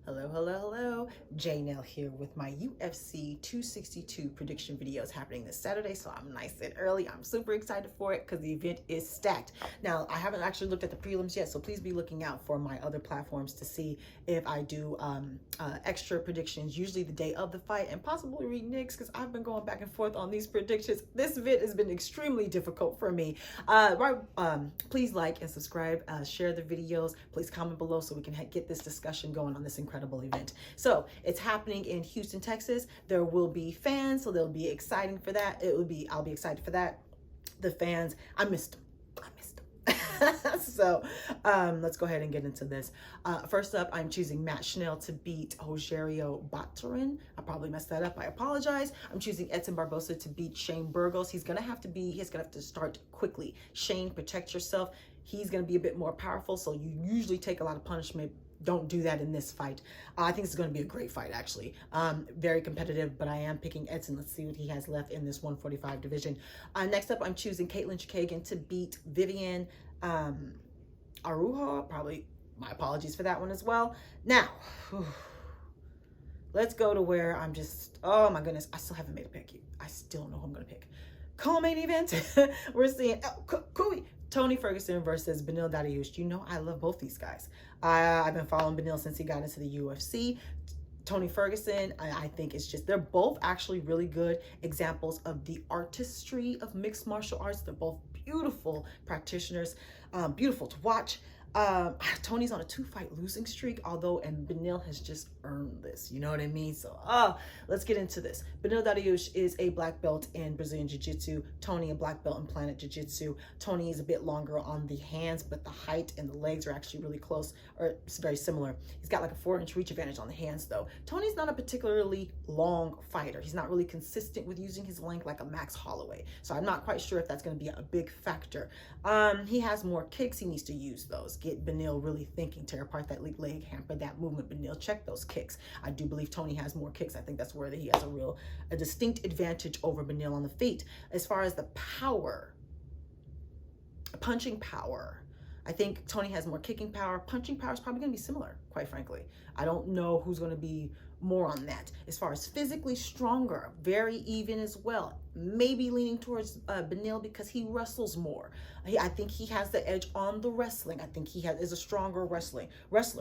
Hello. J-Nell here with my UFC 262 prediction videos happening this Saturday. So I'm nice and early. I'm super excited for it because the event is stacked. Now, I haven't actually looked at the prelims yet, so please be looking out for my other platforms to see if I do extra predictions, usually the day of the fight, and possibly read Nick's because I've been going back and forth on these predictions. This event has been extremely difficult for me. Please like and subscribe, share the videos. Please comment below so we can get this discussion going on this incredible event. So it's happening in Houston, Texas. There will be fans, so they'll be exciting for that. I'll be excited for that. The fans, I missed them. So let's go ahead and get into this. First up, I'm choosing Matt Schnell to beat Rogerio Batarin. I probably messed that up. I apologize. I'm choosing Edson Barbosa to beat Shane Burgos. He's gonna have to start quickly. Shane, protect yourself. He's gonna be a bit more powerful, so you usually take a lot of punishment. Don't do that in this fight. I think it's going to be a great fight, actually. Very competitive, but I am picking Edson. Let's see what he has left in this 145 division. Next up, I'm choosing Caitlin Chookagian to beat Vivian Arujo. Probably my apologies for that one as well. Now, let's go to where I'm just, oh my goodness, I still haven't made a pick. I still don't know who I'm going to pick. Co-main event, we're seeing Tony Ferguson versus Beneil Dariush. You know I love both these guys. I've been following Beneil since he got into the UFC. Tony Ferguson, I think it's just, they're both actually really good examples of the artistry of mixed martial arts. They're both beautiful practitioners, beautiful to watch. Tony's on a 2-fight losing streak, and Beneil has just earned this, you know what I mean? So let's get into this. Beneil Dariush is a black belt in Brazilian Jiu-Jitsu. Tony, a black belt in Planet Jiu-Jitsu. Tony is a bit longer on the hands, but the height and the legs are actually really close, or it's very similar. He's got like a 4-inch reach advantage on the hands though. Tony's not a particularly long fighter. He's not really consistent with using his length like a Max Holloway. So I'm not quite sure if that's going to be a big factor. He has more kicks. He needs to use those. Get Beneil really thinking, tear apart that leg, hamper that movement. Beneil, check those kicks. I do believe Tony has more kicks. I think that's where he has a distinct advantage over Beneil on the feet. As far as the power, punching power, I think Tony has more kicking power. Punching power is probably going to be similar, quite frankly. I don't know who's going to be more on that. As far as physically stronger, very even as well. Maybe leaning towards Beneil because he wrestles more. I think he has the edge on the wrestling. I think he is a stronger wrestler,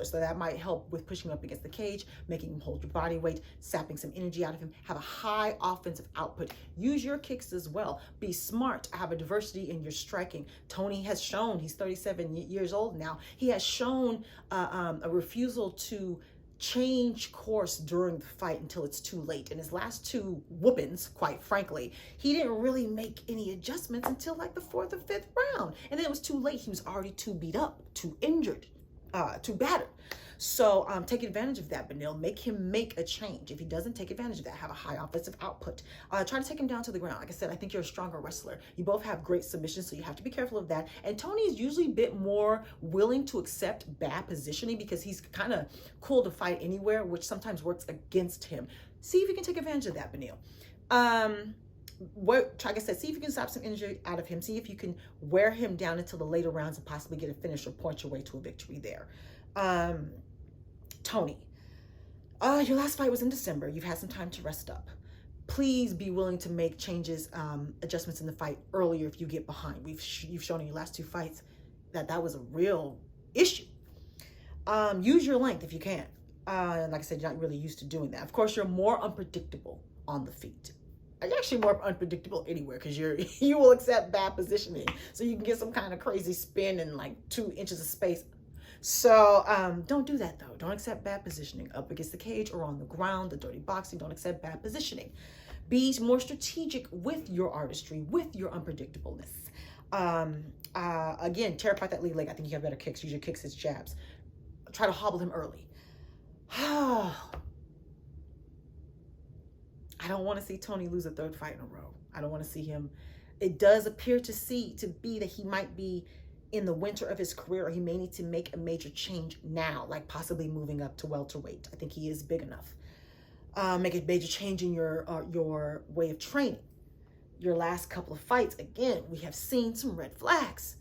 so that might help with pushing up against the cage, making him hold your body weight, sapping some energy out of him, have a high offensive output. Use your kicks as well. Be smart, have a diversity in your striking. Tony has shown, he's 37 years old now, he has shown a refusal to change course during the fight until it's too late. In his last 2 whoopings, quite frankly, he didn't really make any adjustments until like the 4th or 5th round. And then it was too late. He was already too beat up, too injured, too battered. So take advantage of that, Beneil. Make him make a change. If he doesn't take advantage of that, have a high offensive output. Try to take him down to the ground. Like I said, I think you're a stronger wrestler. You both have great submissions, so you have to be careful of that. And Tony is usually a bit more willing to accept bad positioning because he's kind of cool to fight anywhere, which sometimes works against him. See if you can take advantage of that, Beneil. Like I said, see if you can stop some injury out of him. See if you can wear him down until the later rounds and possibly get a finish or point your way to a victory there. Tony, your last fight was in December. You've had some time to rest up. Please be willing to make changes, adjustments in the fight earlier if you get behind. You've shown in your last 2 fights that was a real issue. Use your length if you can. Like I said, you're not really used to doing that. Of course, you're more unpredictable on the feet. You're actually more unpredictable anywhere because you will accept bad positioning. So you can get some kind of crazy spin in like 2 inches of space. So don't do that though. Don't accept bad positioning up against the cage or on the ground, the dirty boxing. Don't accept bad positioning. Be more strategic with your artistry, with your unpredictableness. Again, tear apart that lead leg. I think you have better kicks. Use your kicks as jabs. Try to hobble him early. I don't want to see Tony lose a 3rd fight in a row. I don't want to see him. It does appear to be that he might be in the winter of his career, or he may need to make a major change now, like possibly moving up to welterweight. I think he is big enough. Make a major change in your way of training. Your last couple of fights, again, we have seen some red flags.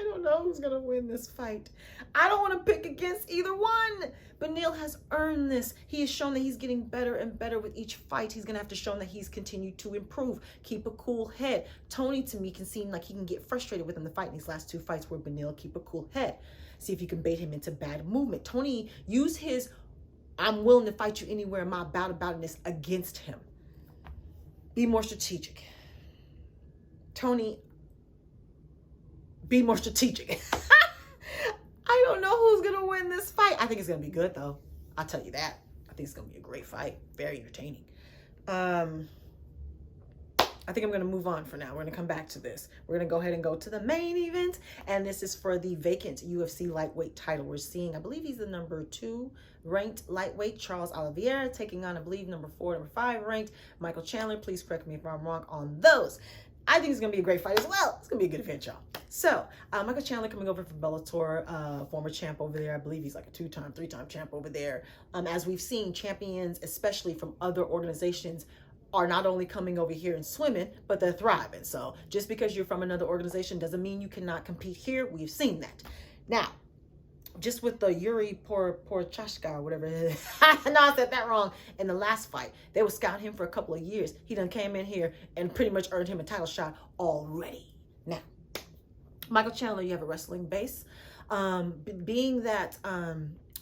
don't know who's going to win this fight. I don't want to pick against either one. Beneil has earned this. He has shown that he's getting better and better with each fight. He's going to have to show that he's continued to improve. Keep a cool head. Tony, to me, can seem like he can get frustrated with him the fight in these last two fights where Beneil keep a cool head. See if you can bait him into bad movement. Tony, use his I'm willing to fight you anywhere in my aboutness against him. Be more strategic. Tony, be more strategic. I don't know who's going to win this fight. I think it's going to be good, though. I'll tell you that. I think it's going to be a great fight. Very entertaining. I think I'm going to move on for now. We're going to come back to this. We're going to go ahead and go to the main event. And this is for the vacant UFC lightweight title. We're seeing, I believe he's the number 2 ranked lightweight, Charles Oliveira, taking on, I believe, number 4, number 5 ranked, Michael Chandler. Please correct me if I'm wrong on those. I think it's going to be a great fight as well. It's going to be a good event, y'all. So, Michael Chandler coming over from Bellator, former champ over there. I believe he's like a 2-time, 3-time champ over there. As we've seen, champions, especially from other organizations, are not only coming over here and swimming, but they're thriving. So just because you're from another organization doesn't mean you cannot compete here. We've seen that. Now, just with the Yuri Porchashka or whatever it is. No, I said that wrong. In the last fight, they would scout him for a couple of years. He done came in here and pretty much earned him a title shot already. Now, Michael Chandler, you have a wrestling base. Being that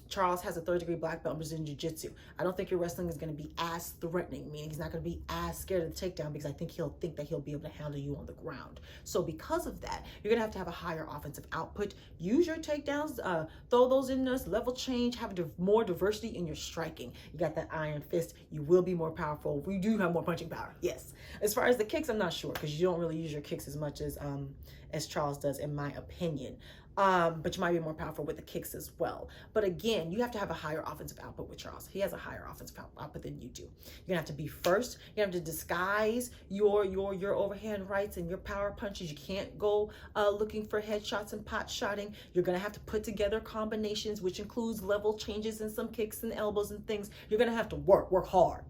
Charles has a 3rd-degree black belt in Brazilian Jiu-Jitsu, I don't think your wrestling is going to be as threatening, meaning he's not going to be as scared of the takedown, because I think that he'll be able to handle you on the ground. So because of that, you're going to have a higher offensive output. Use your takedowns, throw those in us, level change, have more diversity in your striking. You got that iron fist. You will be more powerful. We do have more punching power, yes. As far as the kicks, I'm not sure, because you don't really use your kicks as much as Charles does, in my opinion. But you might be more powerful with the kicks as well. But again, you have to have a higher offensive output with Charles. He has a higher offensive output than you do. You're gonna have to be first. You have to disguise your overhand rights and your power punches. You can't go looking for headshots and pot shotting. You're gonna have to put together combinations, which includes level changes and some kicks and elbows and things. You're gonna have to work hard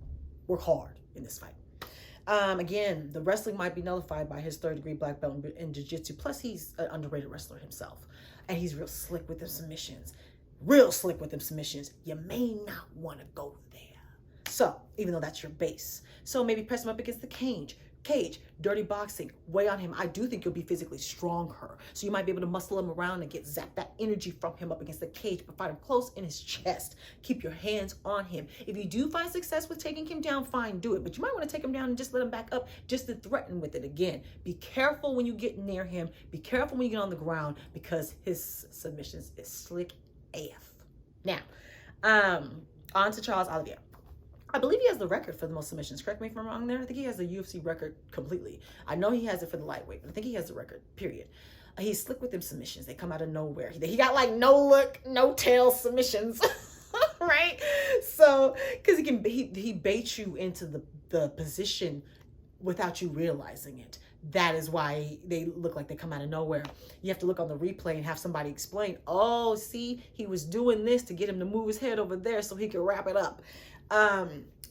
in this fight. Again, the wrestling might be nullified by his 3rd-degree black belt in jiu-jitsu. Plus, he's an underrated wrestler himself. And he's real slick with them submissions. You may not want to go there. So, even though that's your base. So, maybe press him up against the cage. Dirty boxing. Weigh on him. I do think you'll be physically stronger. So, you might be able to muscle him around and zap that energy from him up against the cage, but fight him close in his chest. Keep your hands on him. If you do find success with taking him down, fine, do it. But you might want to take him down and just let him back up just to threaten with it again. Be careful when you get near him. Be careful when you get on the ground, because his submissions is slick AF. Now, on to Charles Oliveira. I believe he has the record for the most submissions. Correct me if I'm wrong there. I think he has the UFC record completely. I know he has it for the lightweight, but I think he has the record, period. He's slick with them submissions. They come out of nowhere. He got like no look, no tail submissions, right? So, because he baits you into the position without you realizing it. That is why they look like they come out of nowhere. You have to look on the replay and have somebody explain, oh, see, he was doing this to get him to move his head over there so he could wrap it up.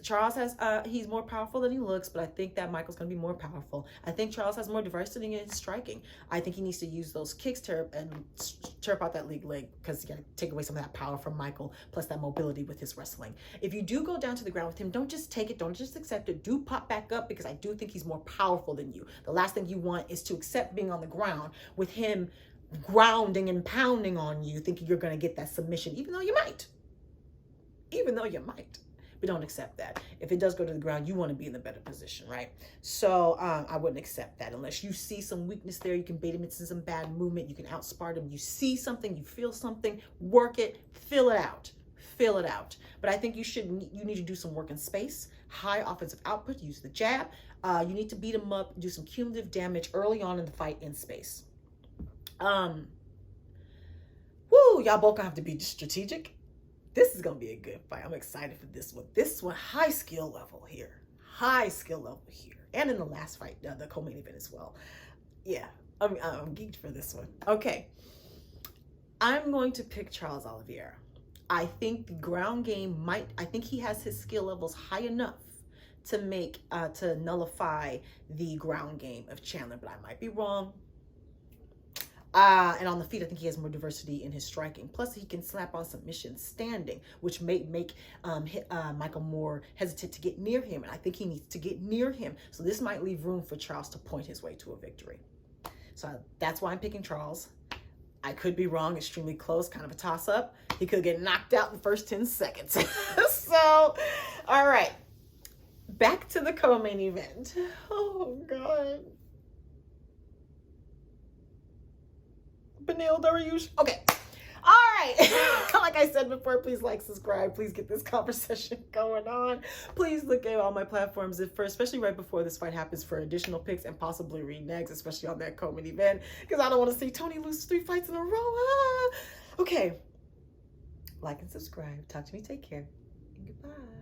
Charles has, he's more powerful than he looks, but I think that Michael's going to be more powerful. I think Charles has more diversity in his striking. I think he needs to use those kicks to chirp out that lead leg, because you got to take away some of that power from Michael, plus that mobility with his wrestling. If you do go down to the ground with him, don't just take it, don't just accept it, do pop back up, because I do think he's more powerful than you. The last thing you want is to accept being on the ground with him grounding and pounding on you, thinking you're going to get that submission, even though you might. But don't accept that. If it does go to the ground, you want to be in the better position, right? So I wouldn't accept that unless you see some weakness there. You can bait him into some bad movement. You can outsmart him. You see something, you feel something, work it, fill it out. But I think you need to do some work in space, high offensive output, use the jab. You need to beat him up, do some cumulative damage early on in the fight in space. Y'all both gonna have to be strategic. This is going to be a good fight. I'm excited for this one. This one, high skill level here. And in the last fight, the co-main event as well. Yeah, I'm geeked for this one. Okay. I'm going to pick Charles Oliveira. I think the ground game I think he has his skill levels high enough to nullify the ground game of Chandler, but I might be wrong. And on the feet, I think he has more diversity in his striking. Plus, he can slap on submission standing, which may make Michael more hesitant to get near him. And I think he needs to get near him. So this might leave room for Charles to point his way to a victory. So that's why I'm picking Charles. I could be wrong, extremely close, kind of a toss-up. He could get knocked out in the first 10 seconds. So, all right. Back to the co-main event. Oh, God. Beneil Dariush. Okay. All right. Like I said before, please like, subscribe. Please get this conversation going on. Please look at all my platforms, especially right before this fight happens, for additional picks and possibly renegs, especially on that co-main event, because I don't want to see Tony lose 3 fights in a row. Ah. Okay. Like and subscribe. Talk to me. Take care. And goodbye.